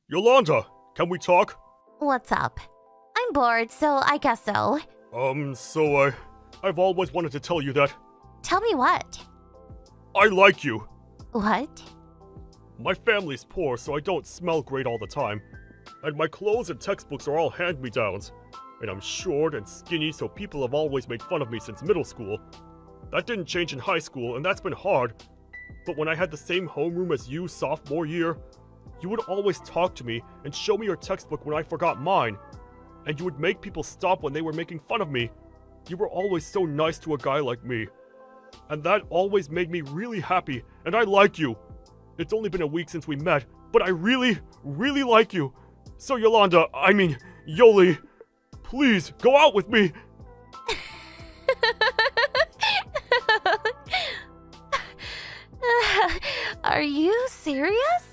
Yolanda, can we talk? What's up? I'm bored, so I guess so. I've always wanted to tell you that Tell me what? I like you. What? My family's poor, so I don't smell great all the time. And my clothes and textbooks are all hand-me-downs. And I'm short and skinny, so people have always made fun of me since middle school. That didn't change in high school, and that's been hard. But when I had the same homeroom as you sophomore year, you would always talk to me and show me your textbook when I forgot mine. And you would make people stop when they were making fun of me. You were always so nice to a guy like me. And that always made me really happy, and I like you. It's only been a week since we met, but I really, really like you. So Yoli, please go out with me. Are you serious?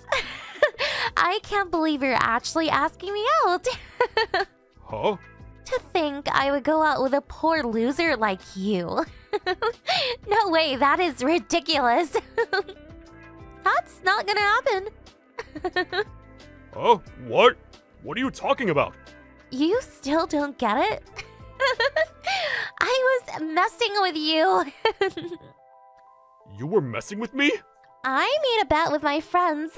I can't believe you're actually asking me out. Huh? To think I would go out with a poor loser like you. No way, that is ridiculous. That's not gonna happen. Oh, what? What are you talking about? You still don't get it? I was messing with you. You were messing with me? I made a bet with my friends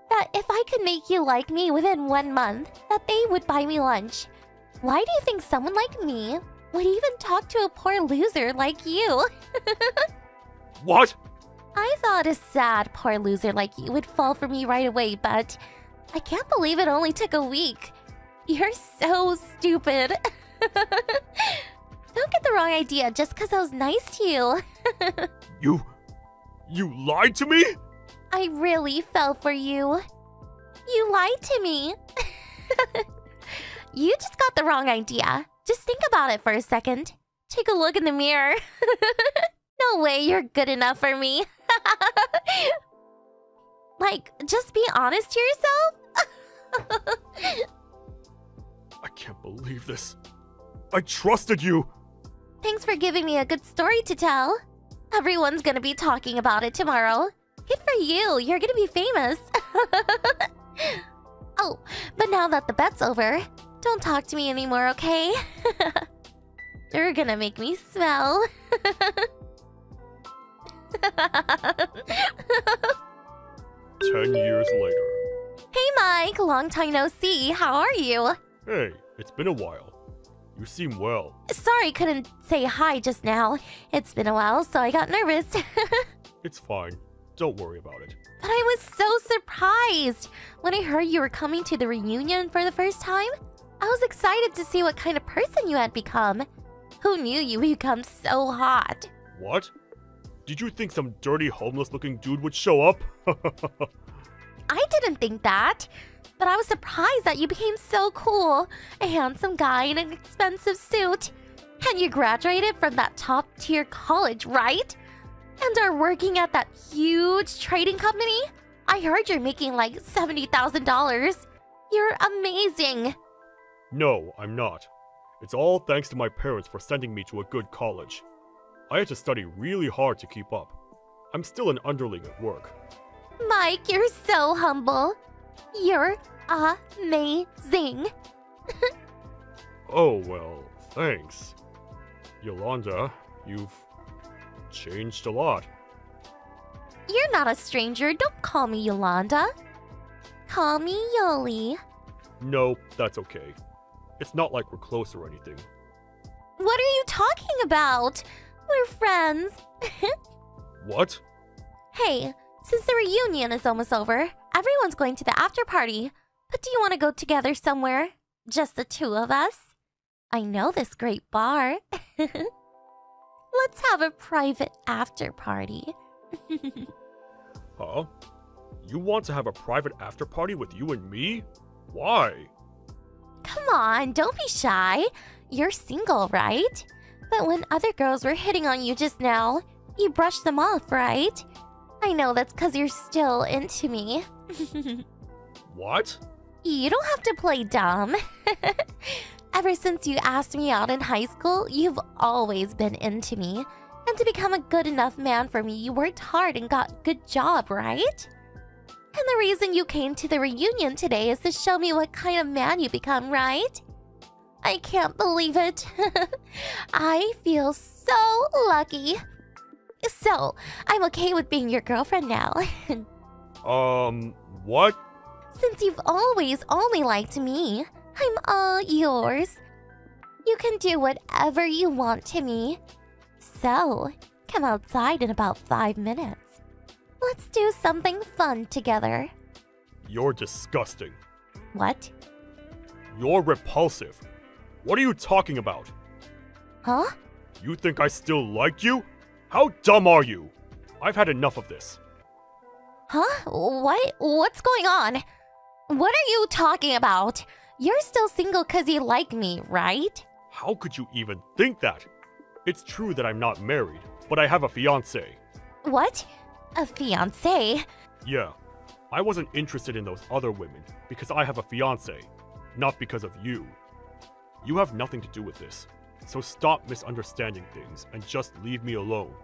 that if I could make you like me within 1 month, that they would buy me lunch. Why do you think someone like me would even talk to a poor loser like you? What? I thought a sad poor loser like you would fall for me right away, but I can't believe it only took a week. You're so stupid. Don't get the wrong idea just because I was nice to you. You lied to me? I really fell for you. You lied to me. You just got the wrong idea. Just think about it for a second. Take a look in the mirror. No way you're good enough for me. Like, just be honest to yourself. I can't believe this. I trusted you. Thanks for giving me a good story to tell. Everyone's gonna be talking about it tomorrow. Good for you, you're gonna be famous. Oh, but now that the bet's over, don't talk to me anymore, okay? You're gonna make me smell. 10 years later. Hey Mike, long time no see. How are you? Hey, it's been a while. You seem well. Sorry couldn't say hi just now. It's been a while, so I got nervous. It's fine. Don't worry about it. But I was so surprised when I heard you were coming to the reunion for the first time. I was excited to see what kind of person you had become. Who knew you would become so hot? What? Did you think some dirty homeless-looking dude would show up? I didn't think that. But I was surprised that you became so cool. A handsome guy in an expensive suit. And you graduated from that top-tier college, right? And are working at that huge trading company? I heard you're making like $70,000. You're amazing. No, I'm not. It's all thanks to my parents for sending me to a good college. I had to study really hard to keep up. I'm still an underling at work. Mike, you're so humble. You're amazing. Oh, well, thanks. Yolanda, you've changed a lot. You're not a stranger. Don't call me Yolanda. Call me Yoli. No, that's okay. It's not like we're close or anything. What are you talking about? We're friends. What? Hey, since the reunion is almost over, everyone's going to the after party. But do you want to go together somewhere? Just the two of us? I know this great bar. Let's have a private after party. Huh? You want to have a private after party with you and me? Why? Come on, don't be shy. You're single, right? But when other girls were hitting on you just now, you brushed them off, right? I know that's because you're still into me. What? You don't have to play dumb. Ever since you asked me out in high school, you've always been into me. And to become a good enough man for me, you worked hard and got a good job, right? And the reason you came to the reunion today is to show me what kind of man you become, right? I can't believe it. I feel so lucky. So, I'm okay with being your girlfriend now. What? Since you've always only liked me, I'm all yours. You can do whatever you want to me. So, come outside in about 5 minutes. Let's do something fun together. You're disgusting. What? You're repulsive. What are you talking about? Huh? You think I still like you? How dumb are you? I've had enough of this. Huh? What? What's going on? What are you talking about? You're still single because you like me, right? How could you even think that? It's true that I'm not married, but I have a fiancé. What? A fiancé? Yeah, I wasn't interested in those other women because I have a fiancé, not because of you. You have nothing to do with this, so stop misunderstanding things and just leave me alone.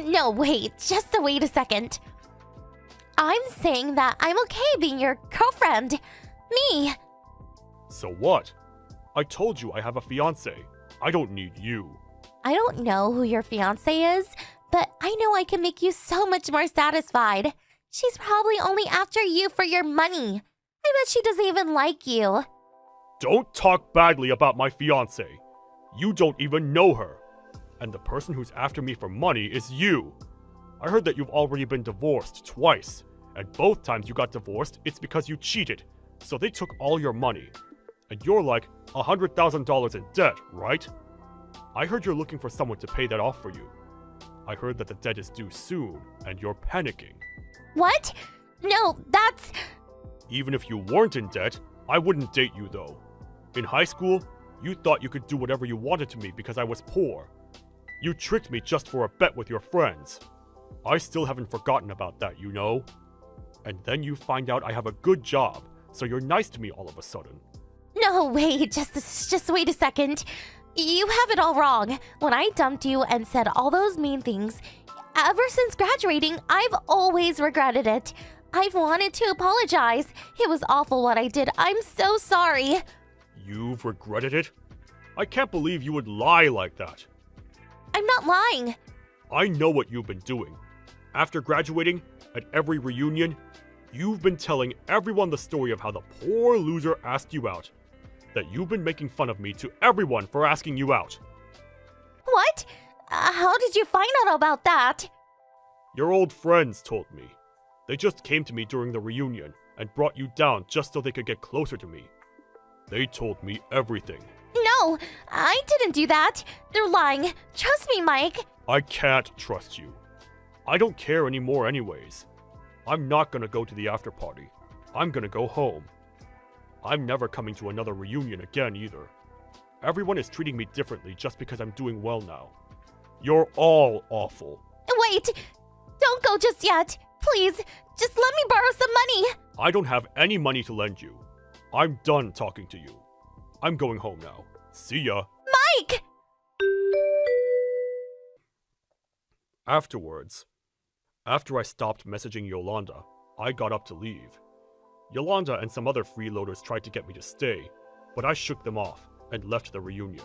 No, wait, just wait a second. I'm saying that I'm okay being your girlfriend. Me. So what? I told you I have a fiancé. I don't need you. I don't know who your fiancé is, but I know I can make you so much more satisfied. She's probably only after you for your money. I bet she doesn't even like you. Don't talk badly about my fiancé. You don't even know her. And the person who's after me for money is you. I heard that you've already been divorced twice. And both times you got divorced, it's because you cheated. So they took all your money. And you're like $100,000 in debt, right? I heard you're looking for someone to pay that off for you. I heard that the debt is due soon, and you're panicking. What? No, that's... Even if you weren't in debt, I wouldn't date you though. In high school, you thought you could do whatever you wanted to me because I was poor. You tricked me just for a bet with your friends. I still haven't forgotten about that, you know? And then you find out I have a good job, so you're nice to me all of a sudden. No, wait, just wait a second. You have it all wrong. When I dumped you and said all those mean things, ever since graduating, I've always regretted it. I've wanted to apologize. It was awful what I did. I'm so sorry. You've regretted it? I can't believe you would lie like that. I'm not lying. I know what you've been doing. After graduating, at every reunion, you've been telling everyone the story of how the poor loser asked you out. That you've been making fun of me to everyone for asking you out. What? How did you find out about that? Your old friends told me. They just came to me during the reunion and brought you down just so they could get closer to me. They told me everything. No, I didn't do that. They're lying. Trust me, Mike. I can't trust you. I don't care anymore anyways. I'm not gonna go to the after party. I'm gonna go home. I'm never coming to another reunion again either. Everyone is treating me differently just because I'm doing well now. You're all awful. Wait! Don't go just yet! Please, just let me borrow some money! I don't have any money to lend you. I'm done talking to you. I'm going home now. See ya. Mike! Afterwards, after I stopped messaging Yolanda, I got up to leave. Yolanda and some other freeloaders tried to get me to stay, but I shook them off and left the reunion.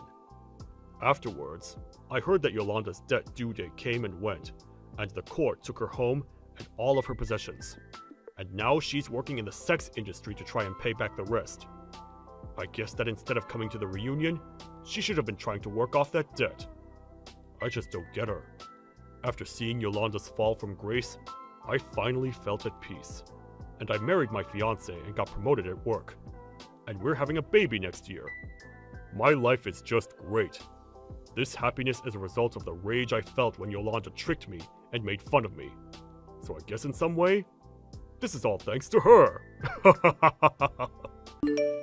Afterwards, I heard that Yolanda's debt due date came and went, and the court took her home and all of her possessions. And now she's working in the sex industry to try and pay back the rest. I guess that instead of coming to the reunion, she should have been trying to work off that debt. I just don't get her. After seeing Yolanda's fall from grace, I finally felt at peace. And I married my fiancé and got promoted at work. And we're having a baby next year. My life is just great. This happiness is a result of the rage I felt when Yolanda tricked me and made fun of me. So I guess in some way, this is all thanks to her.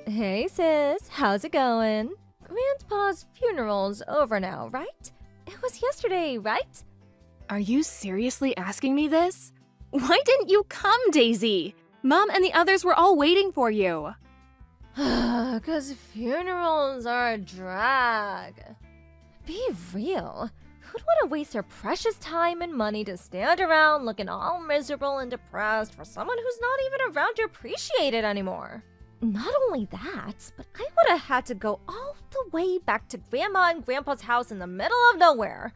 Hey sis, how's it going? Grandpa's funeral's over now, right? It was yesterday, right? Are you seriously asking me this? Why didn't you come, Daisy? Mom and the others were all waiting for you. 'Cause funerals are a drag. Be real. Who'd want to waste her precious time and money to stand around looking all miserable and depressed for someone who's not even around to appreciate it anymore? Not only that, but I would have had to go all the way back to Grandma and Grandpa's house in the middle of nowhere.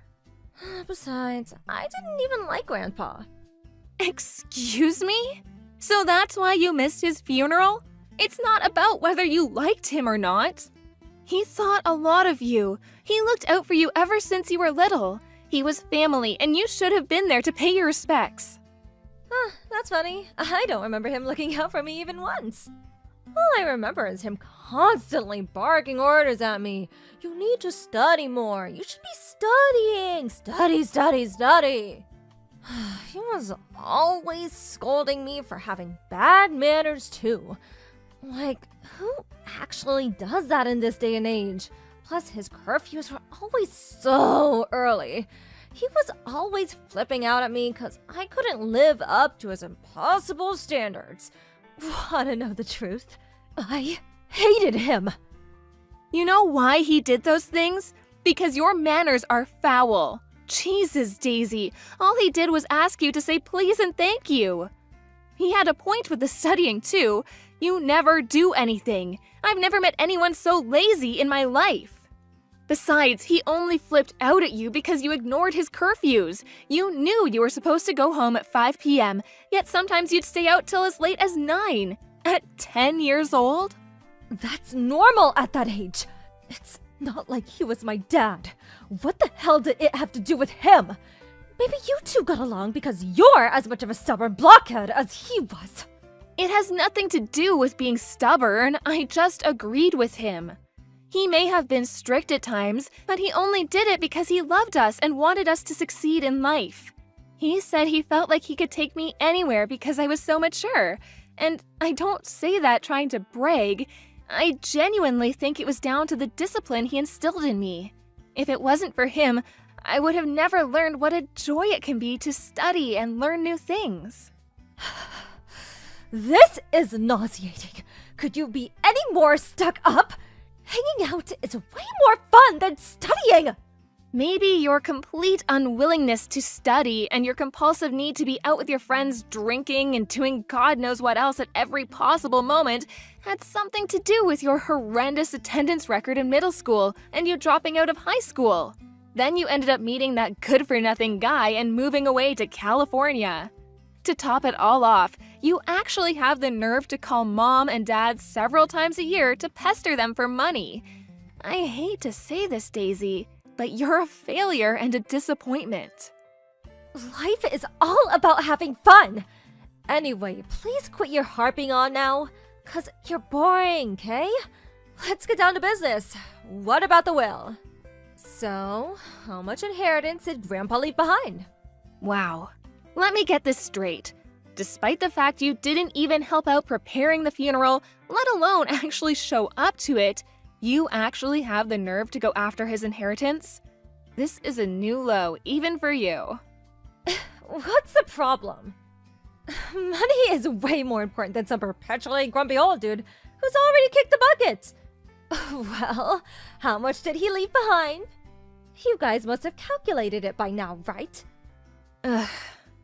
Besides, I didn't even like Grandpa. Excuse me? So that's why you missed his funeral? It's not about whether you liked him or not. He thought a lot of you. He looked out for you ever since you were little. He was family, and you should have been there to pay your respects. That's funny. I don't remember him looking out for me even once. All I remember is him constantly barking orders at me. You need to study more. You should be studying. Study, study, study. He was always scolding me for having bad manners too. Like, who actually does that in this day and age? Plus, his curfews were always so early. He was always flipping out at me because I couldn't live up to his impossible standards. Wanna know the truth? I hated him. You know why he did those things? Because your manners are foul. Jesus, Daisy, all he did was ask you to say please and thank you. He had a point with the studying, too. You never do anything. I've never met anyone so lazy in my life. Besides, he only flipped out at you because you ignored his curfews. You knew you were supposed to go home at 5 p.m., yet sometimes you'd stay out till as late as 9. At 10 years old? That's normal at that age. It's not like he was my dad. What the hell did it have to do with him? Maybe you two got along because you're as much of a stubborn blockhead as he was. It has nothing to do with being stubborn. I just agreed with him. He may have been strict at times, but he only did it because he loved us and wanted us to succeed in life. He said he felt like he could take me anywhere because I was so mature. And I don't say that trying to brag. I genuinely think it was down to the discipline he instilled in me. If it wasn't for him, I would have never learned what a joy it can be to study and learn new things. This is nauseating. Could you be any more stuck up? Hanging out is way more fun than studying. Maybe your complete unwillingness to study and your compulsive need to be out with your friends drinking and doing God knows what else at every possible moment had something to do with your horrendous attendance record in middle school and you dropping out of high school. Then you ended up meeting that good-for-nothing guy and moving away to California. To top it all off, you actually have the nerve to call mom and dad several times a year to pester them for money. I hate to say this, Daisy, but you're a failure and a disappointment. Life is all about having fun. Anyway, please quit your harping on now, 'cause you're boring, okay? Let's get down to business. What about the will? So, how much inheritance did Grandpa leave behind? Wow. Let me get this straight. Despite the fact you didn't even help out preparing the funeral, let alone actually show up to it, you actually have the nerve to go after his inheritance? This is a new low, even for you. What's the problem? Money is way more important than some perpetually grumpy old dude who's already kicked the bucket. Well, how much did he leave behind? You guys must have calculated it by now, right?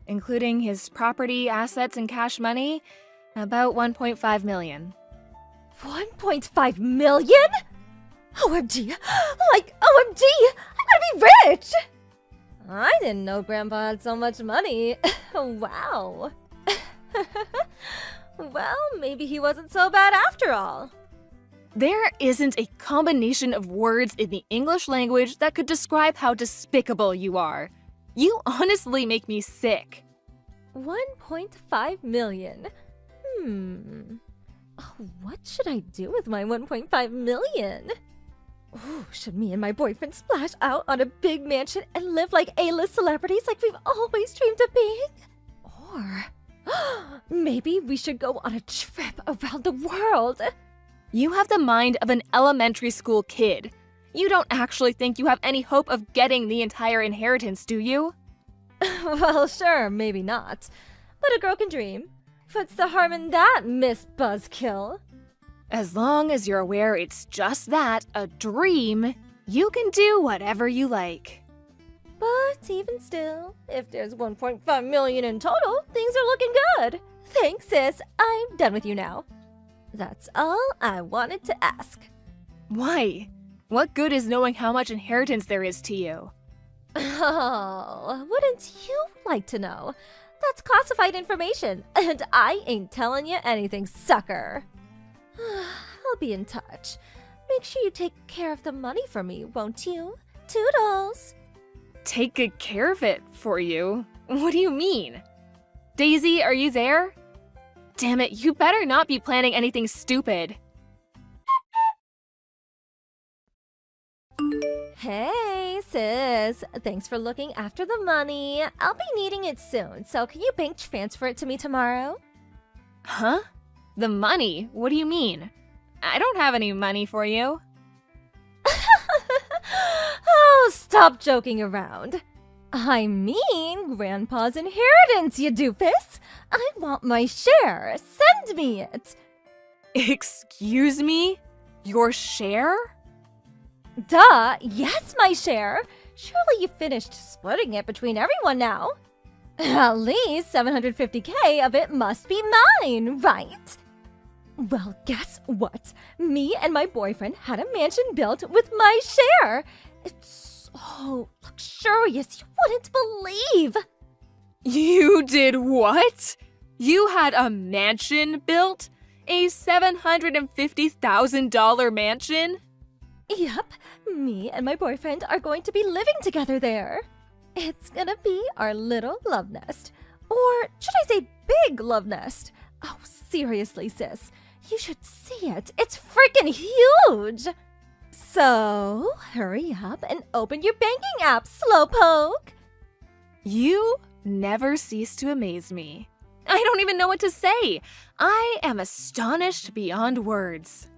Including his property, assets, and cash money, about 1.5 million. 1.5 million? OMG! Like, OMG! I'm gonna be rich! I didn't know Grandpa had so much money. Wow. Well, maybe he wasn't so bad after all. There isn't a combination of words in the English language that could describe how despicable you are. You honestly make me sick. 1.5 million? What should I do with my 1.5 million? Ooh, should me and my boyfriend splash out on a big mansion and live like A-list celebrities like we've always dreamed of being? Or maybe we should go on a trip around the world. You have the mind of an elementary school kid. You don't actually think you have any hope of getting the entire inheritance, do you? Well, sure, maybe not. But a girl can dream. What's the harm in that, Miss Buzzkill? As long as you're aware it's just that, a dream, you can do whatever you like. But even still, if there's 1.5 million in total, things are looking good. Thanks, sis. I'm done with you now. That's all I wanted to ask. Why? What good is knowing how much inheritance there is to you? Oh, wouldn't you like to know? That's classified information, and I ain't telling you anything, sucker. I'll be in touch. Make sure you take care of the money for me, won't you? Toodles! Take good care of it for you? What do you mean? Daisy, are you there? Damn it, you better not be planning anything stupid. Hey, sis. Thanks for looking after the money. I'll be needing it soon, so can you bank transfer it to me tomorrow? Huh? The money? What do you mean? I don't have any money for you. Oh, stop joking around. I mean Grandpa's inheritance, you doofus. I want my share. Send me it. Excuse me? Your share? Duh, yes, my share. Surely you finished splitting it between everyone now. At least 750K of it must be mine, right? Well, guess what? Me and my boyfriend had a mansion built with my share. It's so luxurious, you wouldn't believe. You did what? You had a mansion built? A $750,000 mansion? Yep, me and my boyfriend are going to be living together there. It's gonna be our little love nest. Or should I say big love nest? Oh, seriously, sis. You should see it. It's freaking huge! So, hurry up and open your banking app, slowpoke! You never cease to amaze me. I don't even know what to say. I am astonished beyond words.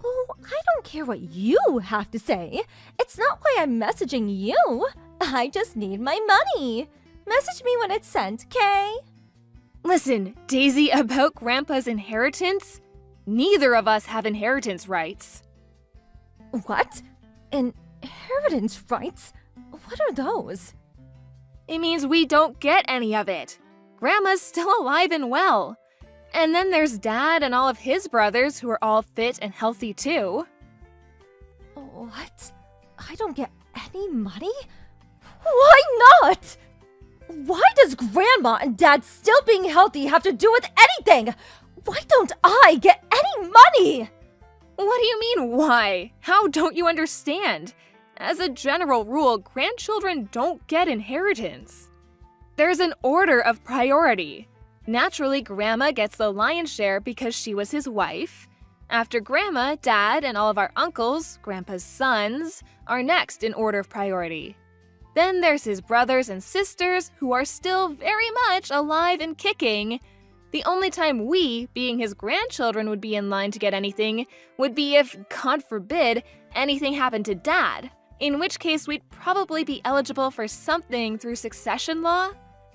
Oh, I don't care what you have to say. It's not why I'm messaging you. I just need my money. Message me when it's sent, Kay? Listen, Daisy, about Grandpa's inheritance? Neither of us have inheritance rights. What? Inheritance rights? What are those? It means we don't get any of it. Grandma's still alive and well. And then there's Dad and all of his brothers who are all fit and healthy too. What? I don't get any money? Why not? Why does Grandma and Dad still being healthy have to do with anything? Why don't I get any money? What do you mean, why? How don't you understand? As a general rule, grandchildren don't get inheritance. There's an order of priority. Naturally, Grandma gets the lion's share because she was his wife. After Grandma, Dad, and all of our uncles, Grandpa's sons, are next in order of priority. Then there's his brothers and sisters who are still very much alive and kicking. The only time we, being his grandchildren, would be in line to get anything would be if, God forbid, anything happened to Dad, in which case we'd probably be eligible for something through succession law.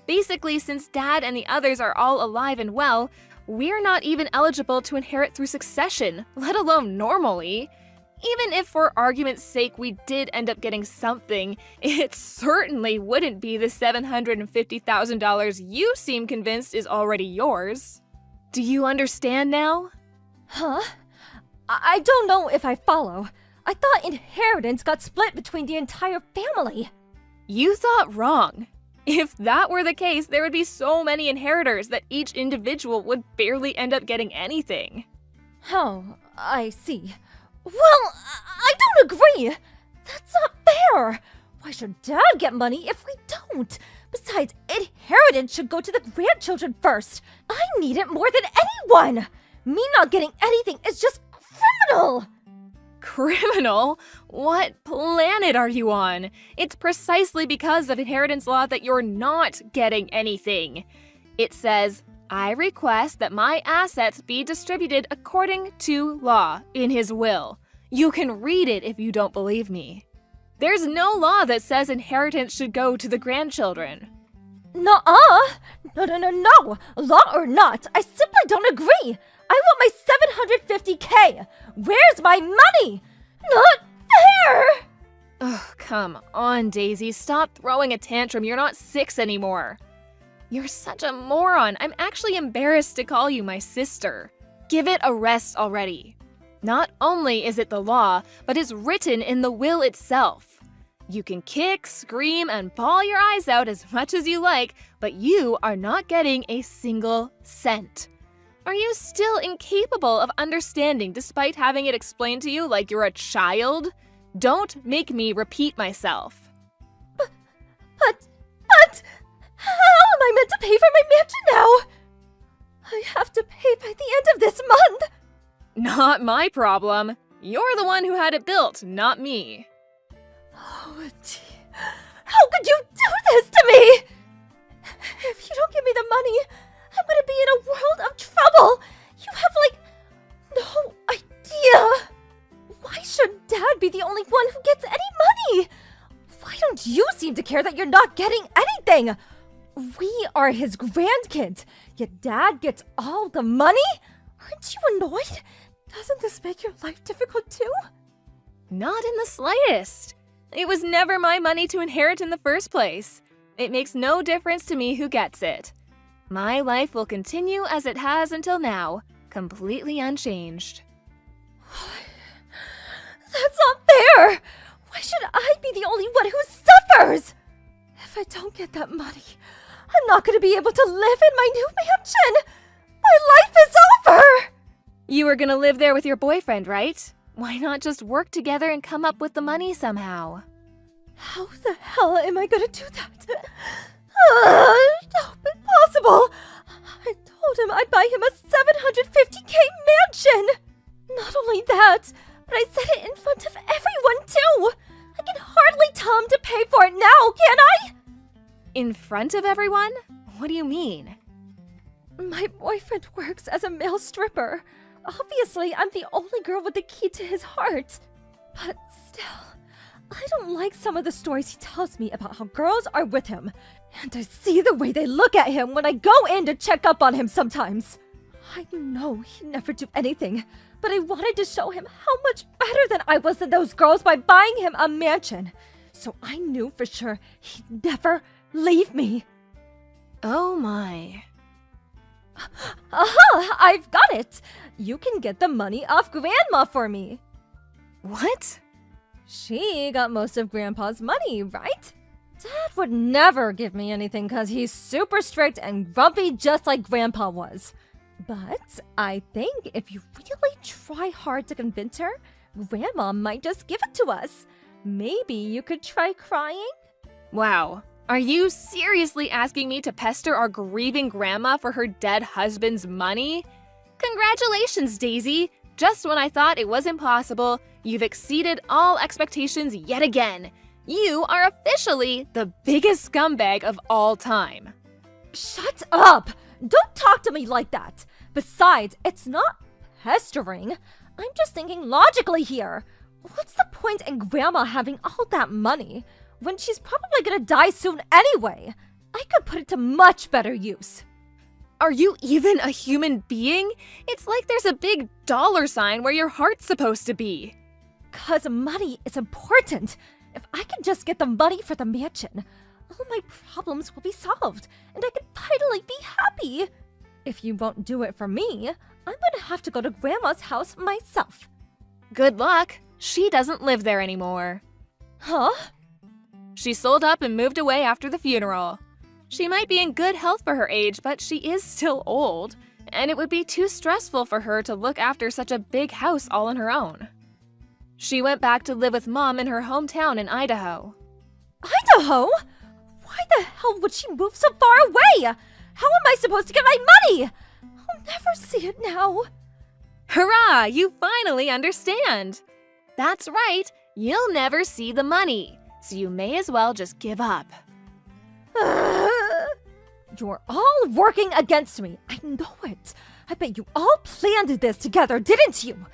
Basically, since Dad and the others are all alive and well, we're not even eligible to inherit through succession, let alone normally. Even if for argument's sake we did end up getting something, it certainly wouldn't be the $750,000 you seem convinced is already yours. Do you understand now? Huh? I don't know if I follow. I thought inheritance got split between the entire family. You thought wrong. If that were the case, there would be so many inheritors that each individual would barely end up getting anything. Oh, I see. Well, I don't agree. That's not fair. Why should Dad get money if we don't? Besides, inheritance should go to the grandchildren first. I need it more than anyone. Me not getting anything is just criminal. Criminal? What planet are you on? It's precisely because of inheritance law that you're not getting anything. It says, I request that my assets be distributed according to law in his will. You can read it if you don't believe me. There's no law that says inheritance should go to the grandchildren. Nuh-uh. No. Law or not, I simply don't agree. I want my $750K. Where's my money? Not fair. Oh, come on, Daisy. Stop throwing a tantrum. You're not 6 anymore. You're such a moron. I'm actually embarrassed to call you my sister. Give it a rest already. Not only is it the law, but it's written in the will itself. You can kick, scream, and bawl your eyes out as much as you like, but you are not getting a single cent. Are you still incapable of understanding despite having it explained to you like you're a child? Don't make me repeat myself. But, how am I meant to pay for my mansion now? I have to pay by the end of this month. Not my problem. You're the one who had it built, not me. Oh, gee. How could you do this to me? If you don't give me the money, I'm gonna be in a world of trouble. You have, no idea. Why should Dad be the only one who gets any money? Why don't you seem to care that you're not getting anything? We are his grandkids, yet Dad gets all the money? Aren't you annoyed? Doesn't this make your life difficult too? Not in the slightest. It was never my money to inherit in the first place. It makes no difference to me who gets it. My life will continue as it has until now, completely unchanged. That's not fair! Why should I be the only one who suffers? If I don't get that money, I'm not going to be able to live in my new mansion! My life is over! You were gonna live there with your boyfriend, right? Why not just work together and come up with the money somehow? How the hell am I going to do that? No, impossible! I told him I'd buy him a $750K mansion! Not only that, but I said it in front of everyone too! I can hardly tell him to pay for it now, can I? In front of everyone? What do you mean? My boyfriend works as a male stripper. Obviously, I'm the only girl with the key to his heart. But still, I don't like some of the stories he tells me about how girls are with him. And I see the way they look at him when I go in to check up on him sometimes. I know he'd never do anything, but I wanted to show him how much better than I was than those girls by buying him a mansion. So I knew for sure he'd never leave me. Oh my. Aha! I've got it! You can get the money off Grandma for me. What? She got most of Grandpa's money, right? Dad would never give me anything because he's super strict and grumpy just like Grandpa was. But I think if you really try hard to convince her, Grandma might just give it to us. Maybe you could try crying? Wow. Are you seriously asking me to pester our grieving grandma for her dead husband's money? Congratulations, Daisy! Just when I thought it was impossible, you've exceeded all expectations yet again. You are officially the biggest scumbag of all time. Shut up! Don't talk to me like that! Besides, it's not pestering. I'm just thinking logically here. What's the point in Grandma having all that money when she's probably gonna die soon anyway? I could put it to much better use. Are you even a human being? It's like there's a big $sign where your heart's supposed to be. 'Cause money is important. If I can just get the money for the mansion, all my problems will be solved, and I can finally be happy. If you won't do it for me, I'm gonna have to go to Grandma's house myself. Good luck. She doesn't live there anymore. Huh? She sold up and moved away after the funeral. She might be in good health for her age, but she is still old, and it would be too stressful for her to look after such a big house all on her own. She went back to live with Mom in her hometown in Idaho. Idaho? Why the hell would she move so far away? How am I supposed to get my money? I'll never see it now. Hurrah! You finally understand! That's right, you'll never see the money, so you may as well just give up. You're all working against me. I know it. I bet you all planned this together, didn't you?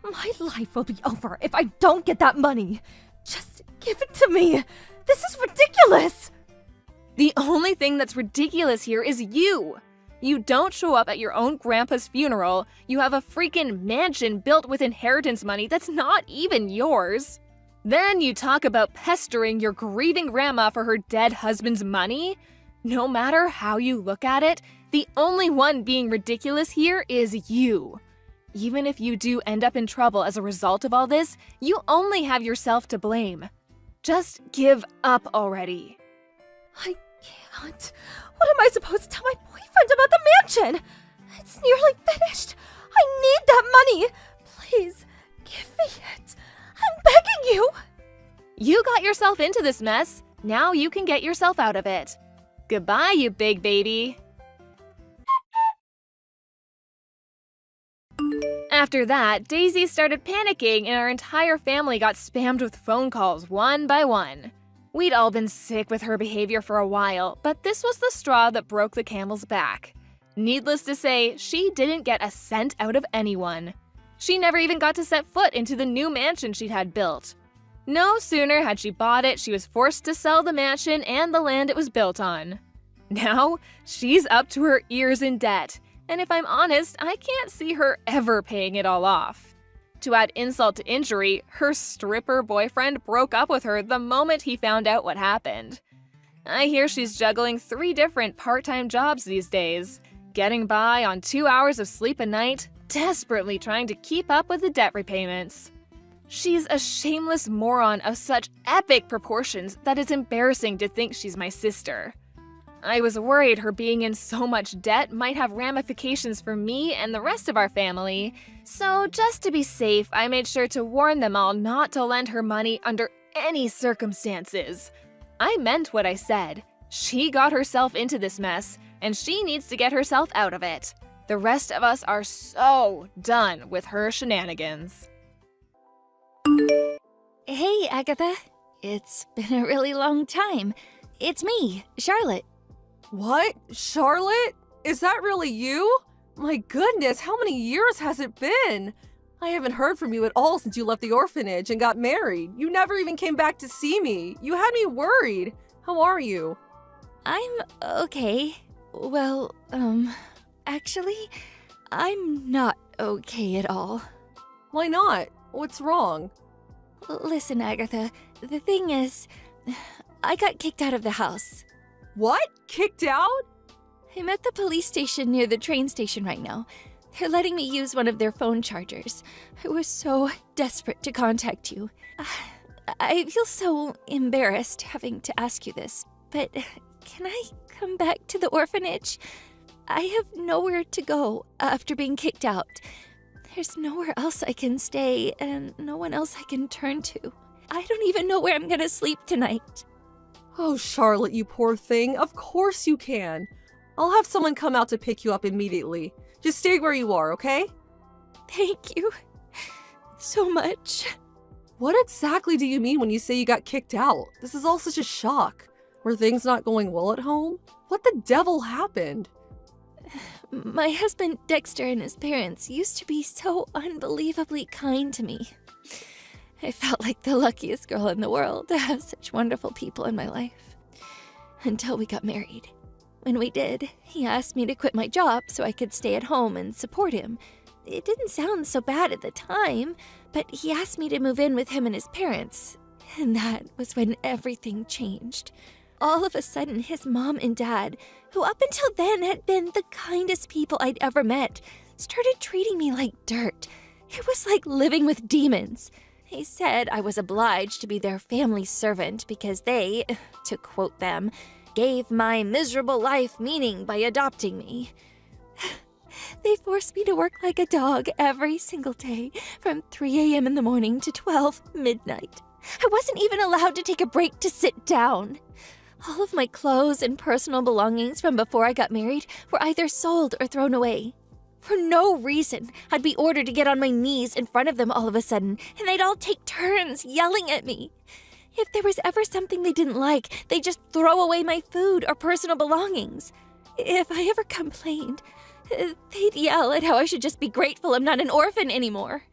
My life will be over if I don't get that money. Just give it to me. This is ridiculous. The only thing that's ridiculous here is you. You don't show up at your own grandpa's funeral. You have a freaking mansion built with inheritance money that's not even yours. Then you talk about pestering your grieving grandma for her dead husband's money? No matter how you look at it, the only one being ridiculous here is you. Even if you do end up in trouble as a result of all this, you only have yourself to blame. Just give up already. I can't. What am I supposed to tell my boyfriend about the mansion? It's nearly finished. I need that money. Please, give me it. I'm begging you. You got yourself into this mess. Now you can get yourself out of it. Goodbye, you big baby. After that, Daisy started panicking and our entire family got spammed with phone calls one by one. We'd all been sick with her behavior for a while, but this was the straw that broke the camel's back. Needless to say, she didn't get a cent out of anyone. She never even got to set foot into the new mansion she'd had built. No sooner had she bought it, she was forced to sell the mansion and the land it was built on. Now, she's up to her ears in debt, and if I'm honest, I can't see her ever paying it all off. To add insult to injury, her stripper boyfriend broke up with her the moment he found out what happened. I hear she's juggling 3 different part-time jobs these days, getting by on 2 hours of sleep a night, desperately trying to keep up with the debt repayments. She's a shameless moron of such epic proportions that it's embarrassing to think she's my sister. I was worried her being in so much debt might have ramifications for me and the rest of our family, so just to be safe, I made sure to warn them all not to lend her money under any circumstances. I meant what I said. She got herself into this mess, and she needs to get herself out of it. The rest of us are so done with her shenanigans. Hey, Agatha. It's been a really long time. It's me, Charlotte. What? Charlotte? Is that really you? My goodness, how many years has it been? I haven't heard from you at all since you left the orphanage and got married. You never even came back to see me. You had me worried. How are you? I'm okay. Well, actually, I'm not okay at all. Why not? What's wrong? Listen, Agatha, the thing is, I got kicked out of the house. What? Kicked out? I'm at the police station near the train station right now. They're letting me use one of their phone chargers. I was so desperate to contact you. I feel so embarrassed having to ask you this, but can I come back to the orphanage? I have nowhere to go after being kicked out. There's nowhere else I can stay and no one else I can turn to. I don't even know where I'm gonna sleep tonight. Oh, Charlotte, you poor thing. Of course you can. I'll have someone come out to pick you up immediately. Just stay where you are, okay? Thank you so much. What exactly do you mean when you say you got kicked out? This is all such a shock. Were things not going well at home? What the devil happened? My husband Dexter and his parents used to be so unbelievably kind to me. I felt like the luckiest girl in the world to have such wonderful people in my life. Until we got married. When we did, he asked me to quit my job so I could stay at home and support him. It didn't sound so bad at the time, but he asked me to move in with him and his parents. And that was when everything changed. All of a sudden, his mom and dad, who up until then had been the kindest people I'd ever met, started treating me like dirt. It was like living with demons. They said I was obliged to be their family servant because they, to quote them, gave my miserable life meaning by adopting me. They forced me to work like a dog every single day from 3 a.m. in the morning to 12 midnight. I wasn't even allowed to take a break to sit down. All of my clothes and personal belongings from before I got married were either sold or thrown away. For no reason, I'd be ordered to get on my knees in front of them all of a sudden, and they'd all take turns yelling at me. If there was ever something they didn't like, they'd just throw away my food or personal belongings. If I ever complained, they'd yell at how I should just be grateful I'm not an orphan anymore.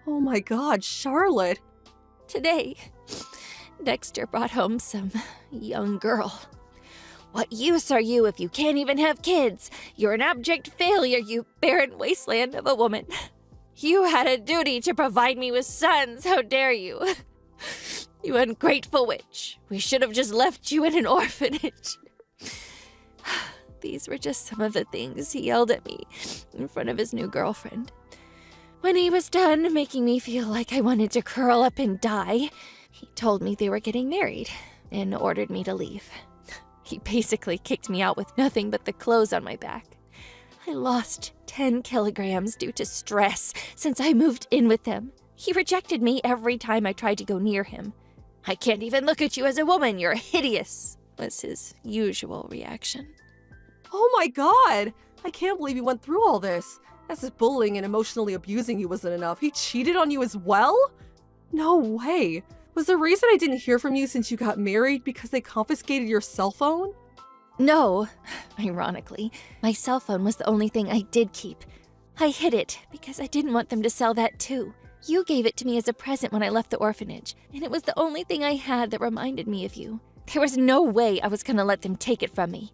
Oh my God, Charlotte. Today, Dexter brought home some young girl. What use are you if you can't even have kids? You're an abject failure, you barren wasteland of a woman. You had a duty to provide me with sons, how dare you? You ungrateful witch. We should have just left you in an orphanage. These were just some of the things he yelled at me in front of his new girlfriend. When he was done making me feel like I wanted to curl up and die, he told me they were getting married and ordered me to leave. He basically kicked me out with nothing but the clothes on my back. I lost 10 kilograms due to stress since I moved in with them. He rejected me every time I tried to go near him. I can't even look at you as a woman, you're hideous, was his usual reaction. Oh my god! I can't believe you went through all this. As if bullying and emotionally abusing you wasn't enough, he cheated on you as well? No way. Was the reason I didn't hear from you since you got married because they confiscated your cell phone? No, ironically, my cell phone was the only thing I did keep. I hid it because I didn't want them to sell that too. You gave it to me as a present when I left the orphanage, and it was the only thing I had that reminded me of you. There was no way I was gonna let them take it from me.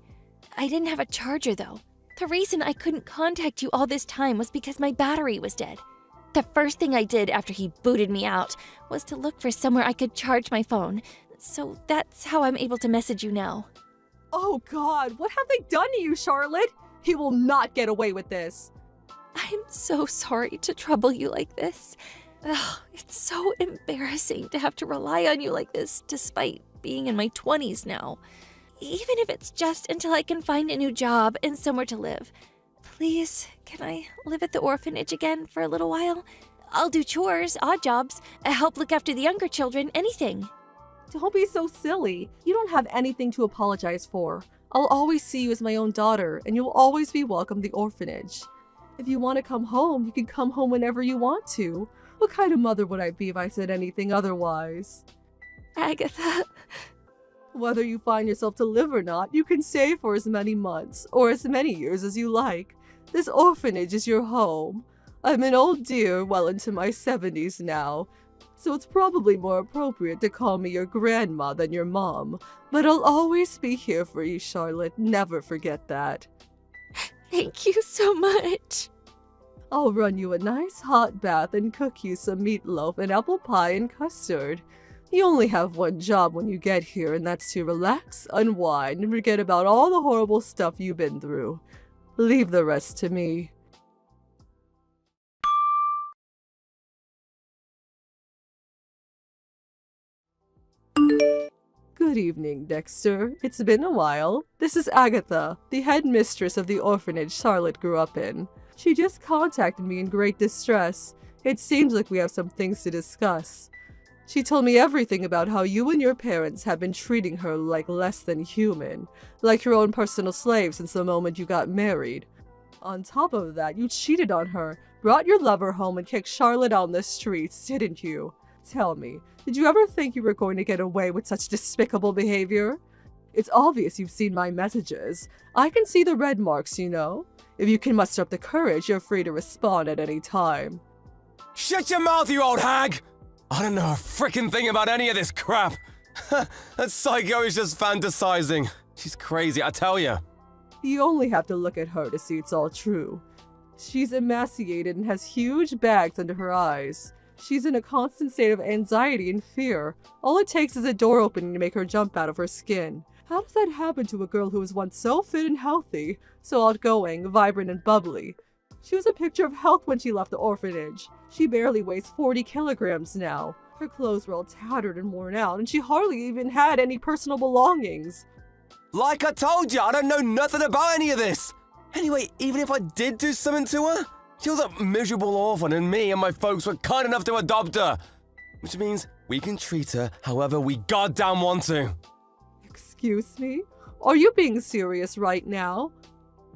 I didn't have a charger though. The reason I couldn't contact you all this time was because my battery was dead. The first thing I did after he booted me out was to look for somewhere I could charge my phone, so that's how I'm able to message you now. Oh god, what have they done to you, Charlotte? He will not get away with this. I'm so sorry to trouble you like this. Ugh, it's so embarrassing to have to rely on you like this despite being in my 20s now. Even if it's just until I can find a new job and somewhere to live. Please, can I live at the orphanage again for a little while? I'll do chores, odd jobs, help look after the younger children, anything. Don't be so silly. You don't have anything to apologize for. I'll always see you as my own daughter, and you'll always be welcome at the orphanage. If you want to come home, you can come home whenever you want to. What kind of mother would I be if I said anything otherwise? Agatha. Whether you find yourself to live or not, you can stay for as many months, or as many years as you like. This orphanage is your home. I'm an old dear, well into my 70s now, so it's probably more appropriate to call me your grandma than your mom. But I'll always be here for you, Charlotte. Never forget that. Thank you so much. I'll run you a nice hot bath and cook you some meatloaf and apple pie and custard. You only have one job when you get here, and that's to relax, unwind, and forget about all the horrible stuff you've been through. Leave the rest to me. Good evening, Dexter. It's been a while. This is Agatha, the head mistress of the orphanage Charlotte grew up in. She just contacted me in great distress. It seems like we have some things to discuss. She told me everything about how you and your parents have been treating her like less than human, like your own personal slave since the moment you got married. On top of that, you cheated on her, brought your lover home, and kicked Charlotte out on the streets, didn't you? Tell me, did you ever think you were going to get away with such despicable behavior? It's obvious you've seen my messages. I can see the red marks, you know. If you can muster up the courage, you're free to respond at any time. Shut your mouth, you old hag! I don't know a frickin' thing about any of this crap. That psycho is just fantasizing. She's crazy, I tell ya. You only have to look at her to see it's all true. She's emaciated and has huge bags under her eyes. She's in a constant state of anxiety and fear. All it takes is a door opening to make her jump out of her skin. How does that happen to a girl who was once so fit and healthy, so outgoing, vibrant, and bubbly? She was a picture of health when she left the orphanage. She barely weighs 40 kilograms now. Her clothes were all tattered and worn out, and she hardly even had any personal belongings. Like I told you, I don't know nothing about any of this. Anyway, even if I did do something to her, she was a miserable orphan, and me and my folks were kind enough to adopt her. Which means we can treat her however we goddamn want to. Excuse me? Are you being serious right now?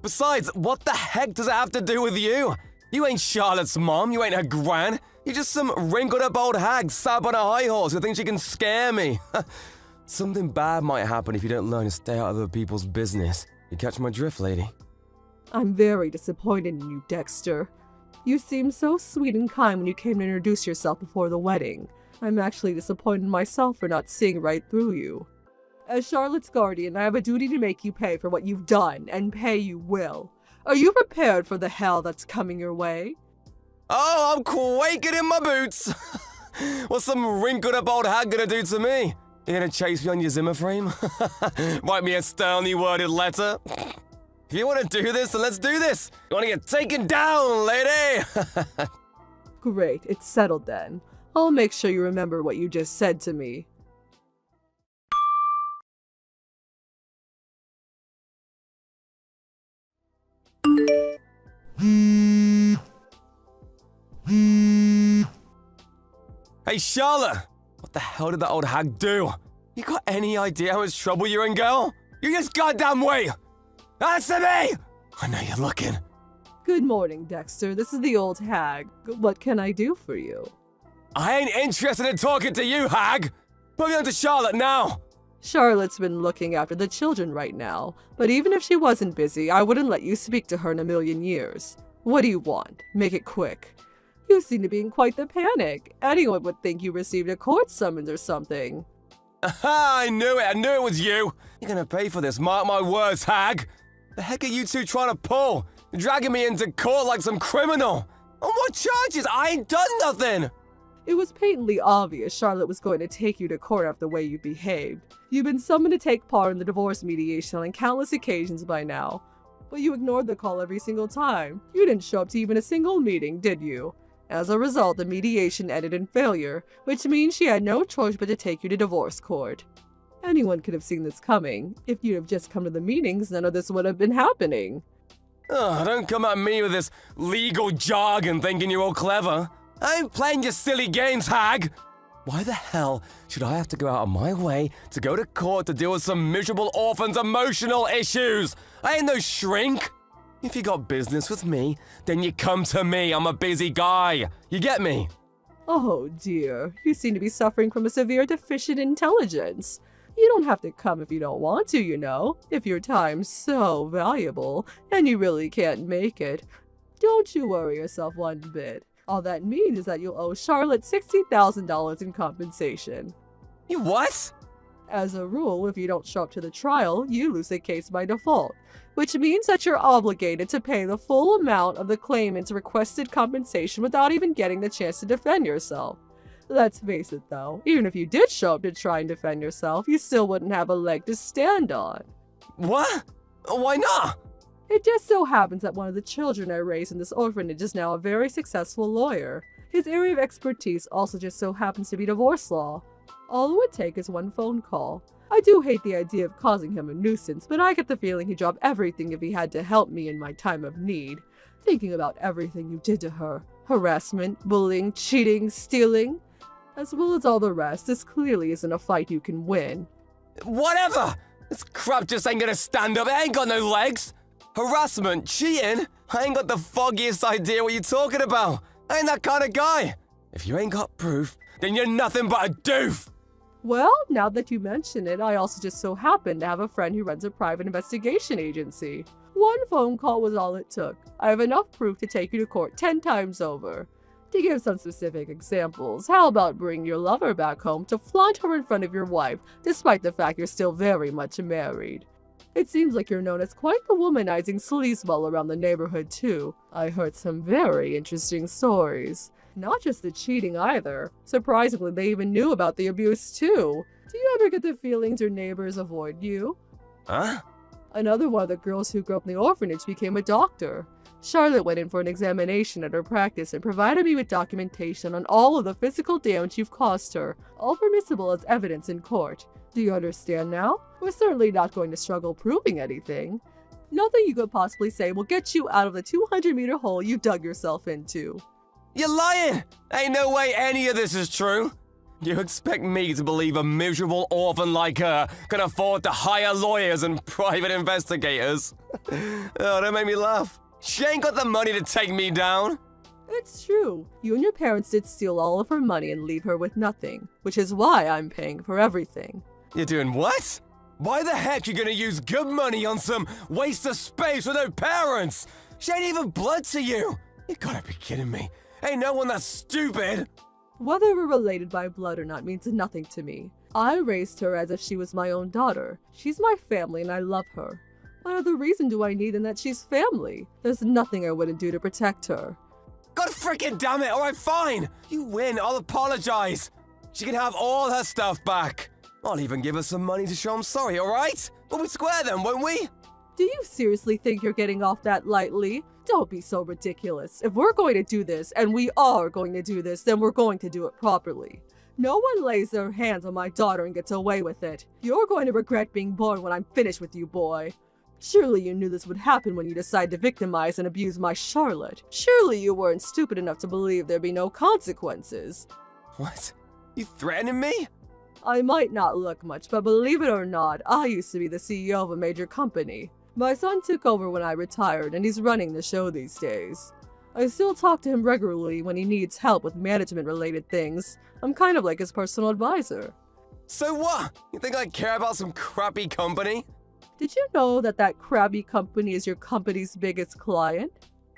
Besides, what the heck does it have to do with you? You ain't Charlotte's mom, you ain't her gran. You're just some wrinkled-up old hag sat on a high horse who thinks she can scare me. Something bad might happen if you don't learn to stay out of other people's business. You catch my drift, lady? I'm very disappointed in you, Dexter. You seemed so sweet and kind when you came to introduce yourself before the wedding. I'm actually disappointed in myself for not seeing right through you. As Charlotte's guardian, I have a duty to make you pay for what you've done, and pay you will. Are you prepared for the hell that's coming your way? Oh, I'm quaking in my boots. What's some wrinkled up old hag gonna do to me? You gonna chase me on your Zimmer frame? Write me a sternly worded letter? If you wanna do this, then let's do this! You wanna get taken down, lady? Great, it's settled then. I'll make sure you remember what you just said to me. Hey, Charlotte! What the hell did that old hag do? You got any idea how much trouble you're in, girl? You just goddamn wait! Answer me! I know you're looking. Good morning, Dexter. This is the old hag. What can I do for you? I ain't interested in talking to you, hag! Put me on to Charlotte now! Charlotte's been looking after the children right now, but even if she wasn't busy, I wouldn't let you speak to her in a million years. What do you want? Make it quick. You seem to be in quite the panic. Anyone would think you received a court summons or something. Aha! I knew it was you! You're gonna pay for this, mark my words, hag! The heck are you two trying to pull? You're dragging me into court like some criminal! On what charges? I ain't done nothing! It was patently obvious Charlotte was going to take you to court after the way you behaved. You've been summoned to take part in the divorce mediation on countless occasions by now. But you ignored the call every single time. You didn't show up to even a single meeting, did you? As a result, the mediation ended in failure, which means she had no choice but to take you to divorce court. Anyone could have seen this coming. If you'd have just come to the meetings, none of this would have been happening. Oh, don't come at me with this legal jargon thinking you're all clever. I ain't playing your silly games, hag! Why the hell should I have to go out of my way to go to court to deal with some miserable orphan's emotional issues? I ain't no shrink! If you got business with me, then you come to me. I'm a busy guy. You get me? Oh dear, you seem to be suffering from a severe deficient intelligence. You don't have to come if you don't want to, you know, if your time's so valuable and you really can't make it. Don't you worry yourself one bit. All that means is that you'll owe Charlotte $60,000 in compensation. You what? As a rule, if you don't show up to the trial, you lose the case by default, which means that you're obligated to pay the full amount of the claimant's requested compensation without even getting the chance to defend yourself. Let's face it though, even if you did show up to try and defend yourself, you still wouldn't have a leg to stand on. What? Why not? It just so happens that one of the children I raised in this orphanage is now a very successful lawyer. His area of expertise also just so happens to be divorce law. All it would take is one phone call. I do hate the idea of causing him a nuisance, but I get the feeling he'd drop everything if he had to help me in my time of need. Thinking about everything you did to her. Harassment, bullying, cheating, stealing. As well as all the rest, this clearly isn't a fight you can win. Whatever! This crap just ain't gonna stand up. It ain't got no legs. Harassment, cheating? I ain't got the foggiest idea what you're talking about. I ain't that kind of guy. If you ain't got proof, then you're nothing but a doof. Well, now that you mention it, I also just so happen to have a friend who runs a private investigation agency. One phone call was all it took. I have enough proof to take you to court 10 times over. To give some specific examples, how about bring your lover back home to flaunt her in front of your wife, despite the fact you're still very much married? It seems like you're known as quite the womanizing sleazeball around the neighborhood too. I heard some very interesting stories. Not just the cheating either. Surprisingly, they even knew about the abuse too. Do you ever get the feelings your neighbors avoid you? Huh? Another one of the girls who grew up in the orphanage became a doctor. Charlotte went in for an examination at her practice and provided me with documentation on all of the physical damage you've caused her, all permissible as evidence in court. Do you understand now? We're certainly not going to struggle proving anything. Nothing you could possibly say will get you out of the 200-meter hole you dug yourself into. You're lying! Ain't no way any of this is true. You expect me to believe a miserable orphan like her can afford to hire lawyers and private investigators? Oh, don't make me laugh. She ain't got the money to take me down. It's true. You and your parents did steal all of her money and leave her with nothing, which is why I'm paying for everything. You're doing what? Why the heck you gonna use good money on some waste of space with no parents? She ain't even blood to you. You gotta be kidding me. Ain't no one that stupid. Whether we're related by blood or not means nothing to me. I raised her as if she was my own daughter. She's my family and I love her. What other reason do I need than that she's family? There's nothing I wouldn't do to protect her. God Frickin' damn it, alright, fine. You win, I'll apologize. She can have all her stuff back. I'll even give her some money to show I'm sorry, alright? We'll be square then, won't we? Do you seriously think you're getting off that lightly? Don't be so ridiculous. If we're going to do this, and we are going to do this, then we're going to do it properly. No one lays their hands on my daughter and gets away with it. You're going to regret being born when I'm finished with you, boy. Surely you knew this would happen when you decided to victimize and abuse my Charlotte. Surely you weren't stupid enough to believe there'd be no consequences. What? You threatening me? I might not look much, but believe it or not, I used to be the CEO of a major company. My son took over when I retired, and he's running the show these days. I still talk to him regularly when he needs help with management-related things. I'm kind of like his personal advisor. So what? You think I care about some crappy company? Did you know that crappy company is your company's biggest client?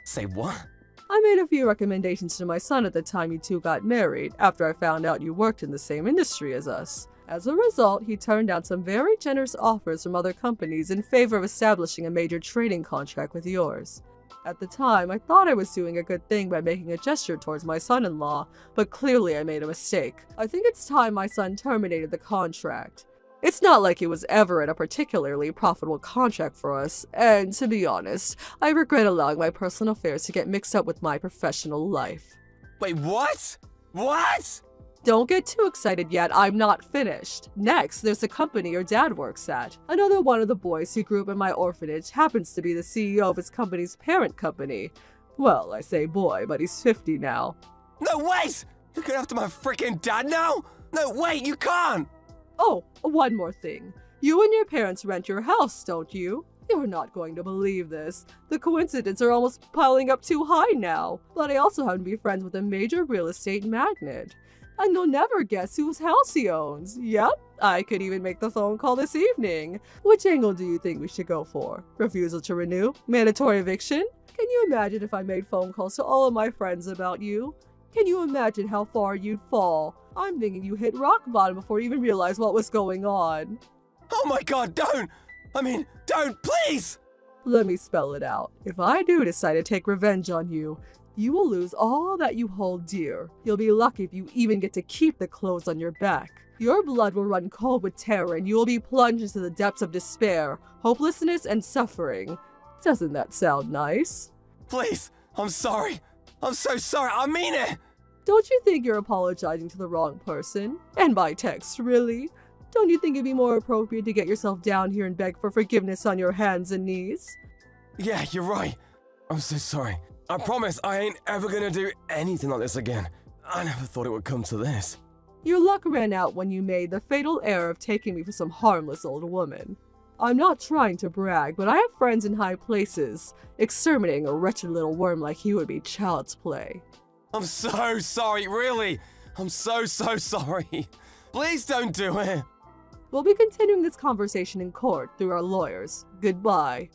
Say what? I made a few recommendations to my son at the time you two got married, after I found out you worked in the same industry as us. As a result, he turned down some very generous offers from other companies in favor of establishing a major trading contract with yours. At the time, I thought I was doing a good thing by making a gesture towards my son-in-law, but clearly I made a mistake. I think it's time my son terminated the contract. It's not like it was ever a particularly profitable contract for us, and to be honest, I regret allowing my personal affairs to get mixed up with my professional life. Wait, what? What? Don't get too excited yet, I'm not finished. Next, there's the company your dad works at. Another one of the boys who grew up in my orphanage happens to be the CEO of his company's parent company. Well, I say boy, but he's 50 now. No, wait! You're going after my freaking dad now? No, wait, you can't! Oh, one more thing. You and your parents rent your house, don't you? You're not going to believe this. The coincidences are almost piling up too high now. But I also happen to be friends with a major real estate magnate. And you'll never guess whose house he owns. Yep, I could even make the phone call this evening. Which angle do you think we should go for? Refusal to renew? Mandatory eviction? Can you imagine if I made phone calls to all of my friends about you? Can you imagine how far you'd fall? I'm thinking you hit rock bottom before you even realized what was going on. Oh my god, don't! Don't, please! Let me spell it out. If I do decide to take revenge on you, you will lose all that you hold dear. You'll be lucky if you even get to keep the clothes on your back. Your blood will run cold with terror and you will be plunged into the depths of despair, hopelessness, and suffering. Doesn't that sound nice? Please, I'm sorry. I'm so sorry, I mean it! Don't you think you're apologizing to the wrong person? And by text, really? Don't you think it'd be more appropriate to get yourself down here and beg for forgiveness on your hands and knees? Yeah, you're right. I'm so sorry. I promise I ain't ever gonna do anything like this again. I never thought it would come to this. Your luck ran out when you made the fatal error of taking me for some harmless old woman. I'm not trying to brag, but I have friends in high places. Exterminating a wretched little worm like you would be child's play. I'm so sorry, really. I'm so sorry. Please don't do it. We'll be continuing this conversation in court through our lawyers. Goodbye.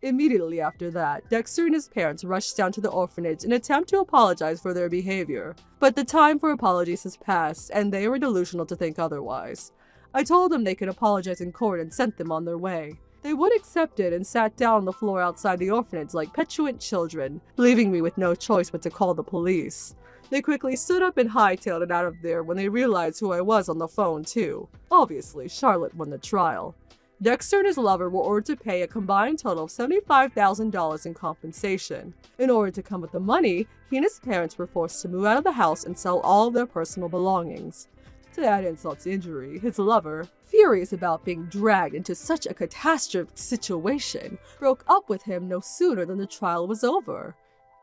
Immediately after that, Dexter and his parents rushed down to the orphanage in an attempt to apologize for their behavior. But the time for apologies has passed, and they were delusional to think otherwise. I told them they could apologize in court and sent them on their way. They would accept it and sat down on the floor outside the orphanage like petulant children, leaving me with no choice but to call the police. They quickly stood up and hightailed it out of there when they realized who I was on the phone, too. Obviously, Charlotte won the trial. Dexter and his lover were ordered to pay a combined total of $75,000 in compensation. In order to come with the money, he and his parents were forced to move out of the house and sell all of their personal belongings. To add insult to injury, his lover, furious about being dragged into such a catastrophic situation, broke up with him no sooner than the trial was over.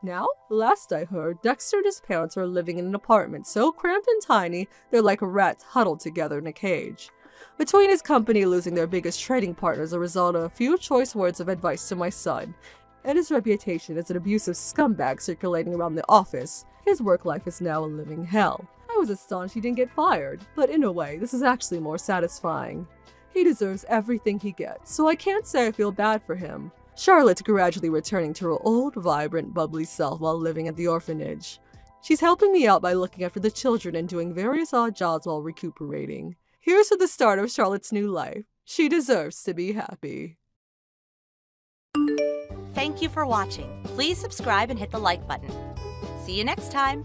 Now, last I heard, Dexter and his parents are living in an apartment so cramped and tiny they're like rats huddled together in a cage. Between his company losing their biggest trading partner as a result of a few choice words of advice to my son, and his reputation as an abusive scumbag circulating around the office, his work life is now a living hell. I was astonished he didn't get fired, but in a way, this is actually more satisfying. He deserves everything he gets, so I can't say I feel bad for him. Charlotte's gradually returning to her old, vibrant, bubbly self while living at the orphanage. She's helping me out by looking after the children and doing various odd jobs while recuperating. Here's to the start of Charlotte's new life. She deserves to be happy. Thank you for watching. Please subscribe and hit the like button. See you next time.